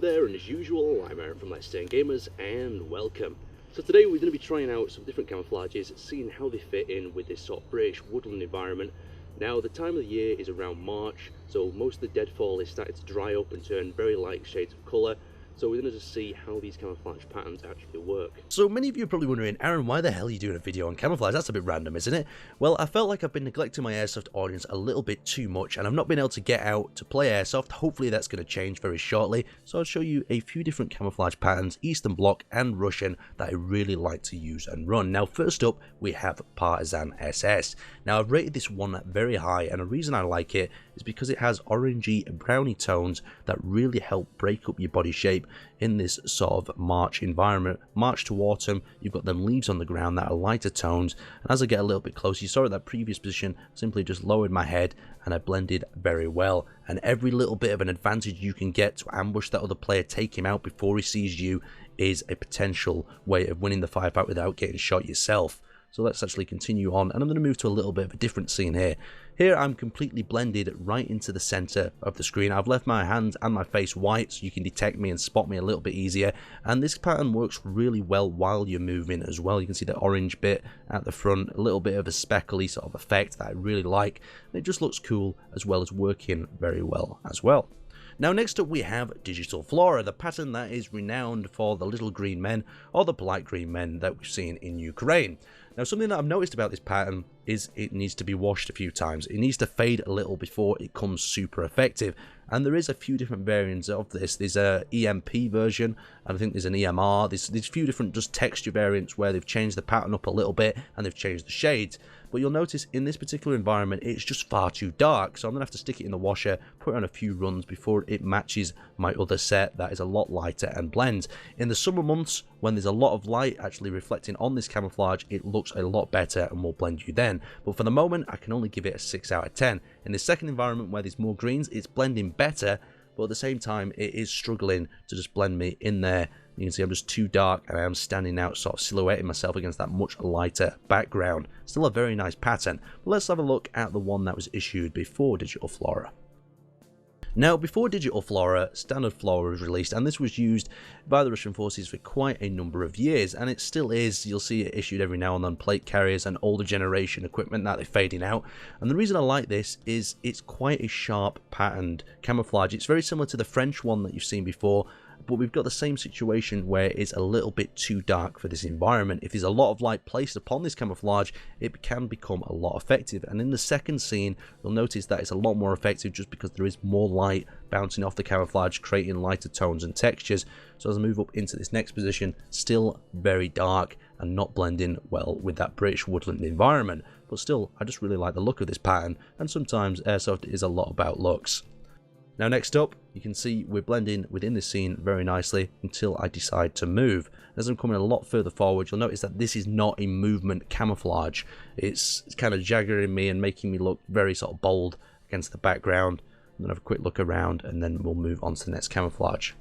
there, and as usual, I'm Aaron from Let's Stay Gamers, and welcome. So today we're going to be trying out some different camouflages, seeing how they fit in with this sort of British woodland environment. Now the time of the year is around March, so most of the deadfall is starting to dry up and turn very light shades of colour. So we're going to just see how these camouflage patterns actually work. So many of you are probably wondering, Aaron, why the hell are you doing a video on camouflage? That's a bit random, isn't it? Well, I felt like I've been neglecting my Airsoft audience a little bit too much, and I've not been able to get out to play Airsoft. Hopefully that's going to change very shortly. So I'll show you a few different camouflage patterns, Eastern Bloc and Russian, that I really like to use and run. Now, first up, we have Partisan SS. Now, I've rated this one very high, and the reason I like it is because it has orangey and browny tones that really help break up your body shape in this sort of March environment. March to autumn, you've got them leaves on the ground that are lighter tones, and as I get a little bit closer, you saw at that previous position, simply just lowered my head and I blended very well. And every little bit of an advantage you can get to ambush that other player, take him out before he sees you, is a potential way of winning the firefight without getting shot yourself. So let's actually continue on, and I'm going to move to a little bit of a different scene here. Here I'm completely blended right into the center of the screen. I've left my hands and my face white so you can detect me and spot me a little bit easier, and this pattern works really well while you're moving as well. You can see the orange bit at the front, a little bit of a speckly sort of effect that I really like, and it just looks cool as well as working very well as well. Now next up we have Digital Flora, the pattern that is renowned for the little green men, or the polite green men that we've seen in Ukraine. Now something that I've noticed about this pattern is it needs to be washed a few times. It needs to fade a little before it comes super effective, and there is a few different variants of this. There's a EMP version, and I think there's an EMR. There's a few different just texture variants where they've changed the pattern up a little bit and they've changed the shades. But you'll notice in this particular environment it's just far too dark, so I'm gonna have to stick it in the washer, put it on a few runs before it matches my other set that is a lot lighter and blends. In the summer months, when there's a lot of light actually reflecting on this camouflage, it looks a lot better and will blend you then. But for the moment, I can only give it a 6 out of 10. In the second environment where there's more greens, it's blending better, but at the same time it is struggling to just blend me in there. You can see I'm just too dark, and I am standing out, sort of silhouetting myself against that much lighter background. Still a very nice pattern, but let's have a look at the one that was issued before Digital Flora. Now, before Digital Flora, Standard Flora was released, and this was used by the Russian forces for quite a number of years, and it still is. You'll see it issued every now and then, plate carriers and older generation equipment that they're fading out. And the reason I like this is it's quite a sharp patterned camouflage. It's very similar to the French one that you've seen before, but we've got the same situation where it's a little bit too dark for this environment. If there's a lot of light placed upon this camouflage, it can become a lot effective. And in the second scene, you'll notice that it's a lot more effective just because there is more light bouncing off the camouflage, creating lighter tones and textures. So as I move up into this next position, still very dark and not blending well with that British woodland environment. But still, I just really like the look of this pattern, and sometimes Airsoft is a lot about looks. Now next up, you can see we're blending within the scene very nicely until I decide to move. As I'm coming a lot further forward, you'll notice that this is not a movement camouflage. It's kind of jaggering me and making me look very sort of bold against the background. I'm going to have a quick look around, and then we'll move on to the next camouflage.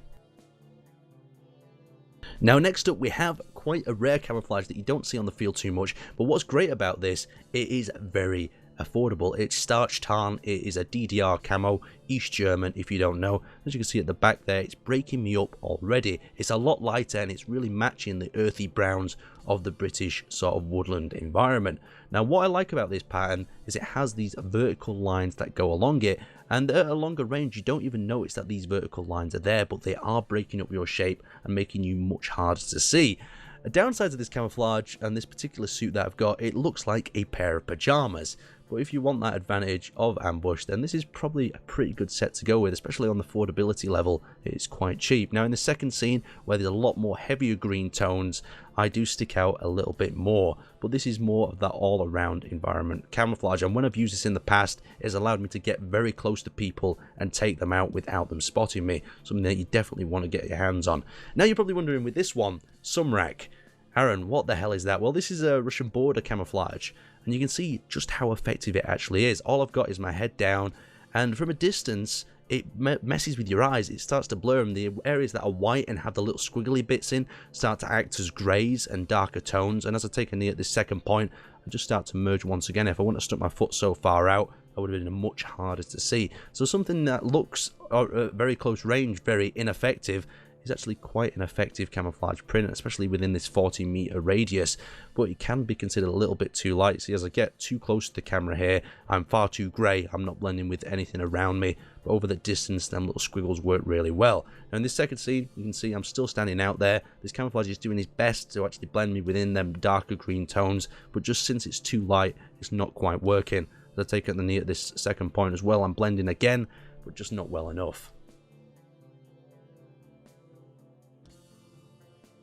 Now next up we have quite a rare camouflage that you don't see on the field too much, but what's great about this, it is very affordable. It's Strichtarn. It is a DDR camo, East German if you don't know. As you can see at the back there, it's breaking me up already. It's a lot lighter, and it's really matching the earthy browns of the British sort of woodland environment. Now what I like about this pattern is it has these vertical lines that go along it, and at a longer range you don't even notice that these vertical lines are there, but they are breaking up your shape and making you much harder to see. A downside to this camouflage and this particular suit that I've got, it looks like a pair of pajamas. But if you want that advantage of ambush, then this is probably a pretty good set to go with, especially on the affordability level. It's quite cheap. Now in the second scene, where there's a lot more heavier green tones, I do stick out a little bit more, but this is more of that all-around environment camouflage, and when I've used this in the past, it's allowed me to get very close to people and take them out without them spotting me, something that you definitely want to get your hands on. Now you're probably wondering with this one, Sumrak, Aaron, what the hell is that? Well, this is a Russian border camouflage, and you can see just how effective it actually is. All I've got is my head down, and from a distance it messes with your eyes. It starts to blur them. The areas that are white and have the little squiggly bits in start to act as greys and darker tones, and as I take a knee at this second point, I just start to merge once again. If I wouldn't have stuck my foot so far out, I would have been much harder to see. So something that looks at very close range very ineffective is actually quite an effective camouflage print, especially within this 40-meter radius, but it can be considered a little bit too light. See, as I get too close to the camera here, I'm far too grey, I'm not blending with anything around me, but over the distance, them little squiggles work really well. Now in this second scene, you can see I'm still standing out there. This camouflage is doing his best to actually blend me within them darker green tones, but just since it's too light, it's not quite working. As I take out the knee at this second point as well, I'm blending again, but just not well enough.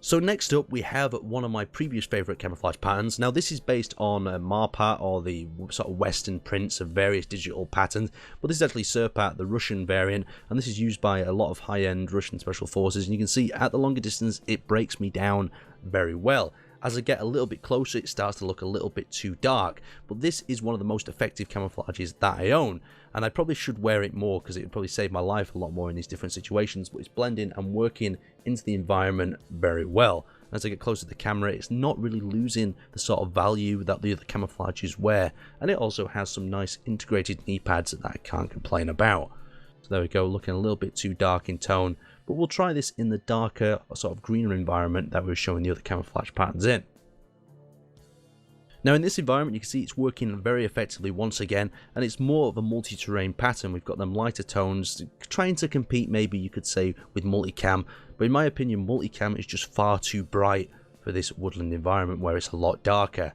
So next up we have one of my previous favourite camouflage patterns. Now this is based on Marpat, or the sort of western prints of various digital patterns, but this is actually Serpat, the Russian variant, and this is used by a lot of high-end Russian special forces, and you can see at the longer distance it breaks me down very well. As I get a little bit closer, it starts to look a little bit too dark, but this is one of the most effective camouflages that I own, and I probably should wear it more because it would probably save my life a lot more in these different situations, but it's blending and working into the environment very well. As I get closer to the camera, it's not really losing the sort of value that the other camouflages wear, and it also has some nice integrated knee pads that I can't complain about. So there we go, looking a little bit too dark in tone, but we'll try this in the darker, sort of greener environment that we were showing the other camouflage patterns in. Now in this environment you can see it's working very effectively once again, and it's more of a multi-terrain pattern. We've got them lighter tones, trying to compete maybe you could say with multicam, but in my opinion multicam is just far too bright for this woodland environment where it's a lot darker.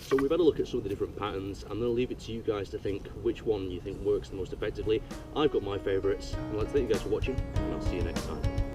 So we've had a look at some of the different patterns. I'm going to leave it to you guys to think which one you think works the most effectively. I've got my favourites, and I'd like to thank you guys for watching, and I'll see you next time.